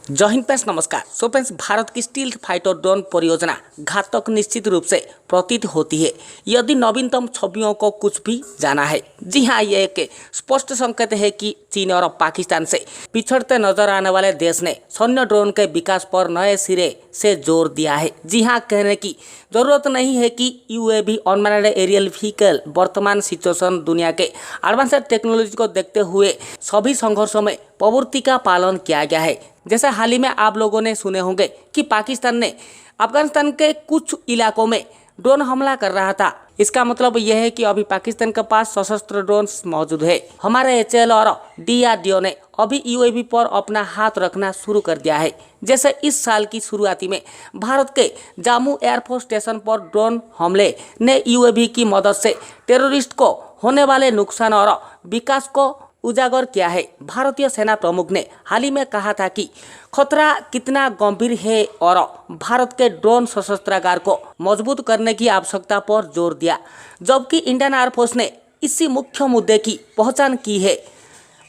जय हिंद फ्रेंड्स, नमस्कार। So friends, Bharat की स्टील्थ फाइटर ड्रोन परियोजना घातक निश्चित रूप से प्रतीत होती है यदि नवीनतम छवियों को कुछ भी जाना है। जी हाँ, ये एक स्पष्ट संकेत है कि चीन और पाकिस्तान से पिछड़ते नजर आने वाले देश ने सैन्य ड्रोन के विकास पर नए सिरे से जोर दिया है। जी हाँ, कहने की जरूरत नहीं है कि यूएवी अनमैन्ड एरियल व्हीकल वर्तमान सिचुएशन दुनिया के एडवांस्ड टेक्नोलॉजी को देखते हुए सभी संघर्षों में प्रवृत्ति का पालन किया गया है। जैसे हाल ही में आप लोगों ने सुने होंगे कि पाकिस्तान ने अफगानिस्तान के कुछ इलाकों में ड्रोन हमला कर रहा था। इसका मतलब यह है कि अभी पाकिस्तान के पास सशस्त्र ड्रोन मौजूद है। हमारे एचएएल और डीआरडीओ ने अभी यूएवी पर अपना हाथ रखना शुरू कर दिया है। जैसे इस साल की शुरुआती में भारत के जम्मू एयरफोर्स स्टेशन पर ड्रोन हमले ने यूएवी की मदद से टेररिस्ट को होने वाले नुकसान और विकास को उजागर किया है। भारतीय सेना प्रमुख ने हाल ही में कहा था कि खतरा कितना गंभीर है और भारत के ड्रोन शस्त्रागार को मजबूत करने की आवश्यकता पर जोर दिया। जबकि इंडियन एयरफोर्स ने इसी मुख्य मुद्दे की पहचान की है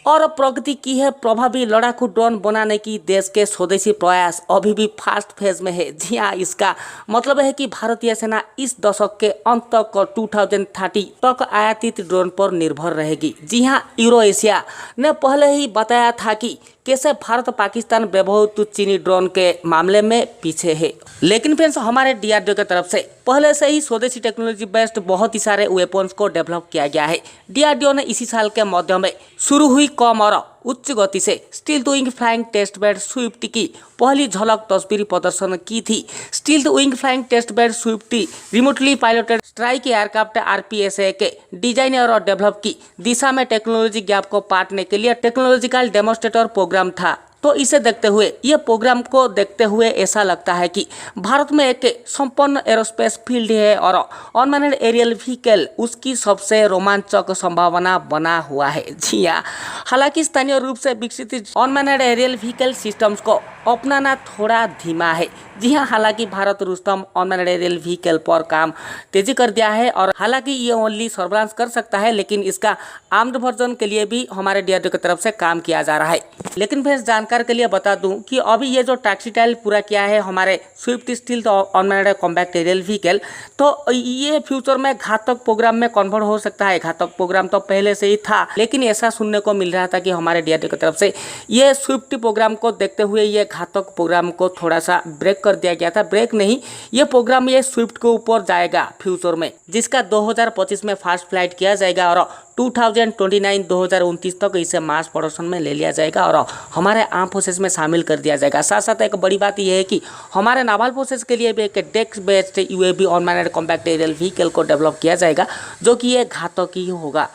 और प्रगति की है। प्रभावी लड़ाकू ड्रोन बनाने की देश के स्वदेशी प्रयास अभी भी फास्ट फेज में है। जी हाँ, इसका मतलब है कि भारतीय सेना इस दशक के अंत तक 2030 तक आयातित ड्रोन पर निर्भर रहेगी। जी हाँ, यूरो एशिया ने पहले ही बताया था कि कैसे भारत पाकिस्तान व्यवहृत चीनी ड्रोन के मामले में पीछे है। लेकिन फ्रेंड्स, हमारे डीआरडीओ की तरफ से पहले से ही स्वदेशी टेक्नोलॉजी बेस्ड बहुत ही सारे वेपन्स को डेवलप किया गया है। डीआरडीओ ने इसी साल के मध्य में शुरू हुई कम और उच्च गति से stealth wing flying test bed Swift की पहली झलक तस्वीरी प्रदर्शन की थी। Stealth wing flying test bed Swift remotely piloted strike aircraft RPSA के डिजाइन और डेवलप की दिशा में टेक्नोलॉजी गैप को पाटने के लिए टेक्नोलॉजिकल डेमोन्स्ट्रेटर प्रोग्राम था। तो इसे देखते हुए, ये प्रोग्राम को देखते हुए ऐसा लगता है कि भारत में एक संपन्न एरोस्पेस फील्ड है और अनमैन्ड एरियल व्हीकल उसकी सबसे रोमांचक संभावना बना हुआ है। जी हाँ, हालांकि स्थानीय रूप से विकसित अनमैन्ड एरियल व्हीकल सिस्टम्स को अपनाना थोड़ा धीमा है। जी हाँ, हालांकि Bharat Rustom unmanned aerial vehicle पर काम तेजी कर दिया है और हालांकि ये ओनली सर्वेलेंस कर सकता है, लेकिन इसका आर्म्ड वर्जन के लिए भी हमारे डीआरडीओ की तरफ से काम किया जा रहा है। लेकिन फिर जानकार के लिए बता दूं कि अभी ये जो टैक्सीटाइल पूरा किया है हमारे Swift stealth unmanned compact aerial vehicle, तो ये फ्यूचर में घातक प्रोग्राम में कन्वर्ट हो सकता है। घातक प्रोग्राम तो पहले से ही था, लेकिन ऐसा सुनने को मिल रहा था कि हमारे डीआरडीओ की तरफ से ये स्विफ्ट प्रोग्राम को देखते हुए ये घातक प्रोग्राम को थोड़ा सा ब्रेक कर दिया गया था। ब्रेक नहीं, ये प्रोग्राम ये स्विफ्ट के ऊपर जाएगा फ्यूचर में, जिसका 2025 में फास्ट फ्लाइट किया जाएगा और 2029 तक इसे मास प्रोडक्शन में ले लिया जाएगा और हमारे आर्म फोर्सेस में शामिल कर दिया जाएगा। साथ साथ एक बड़ी बात यह है कि हमारे नावल फोर्सेस के लिए भी एक desk based UAV unmanned compact aerial vehicle को डेवलप किया जाएगा, जो कि ये घातक ही होगा।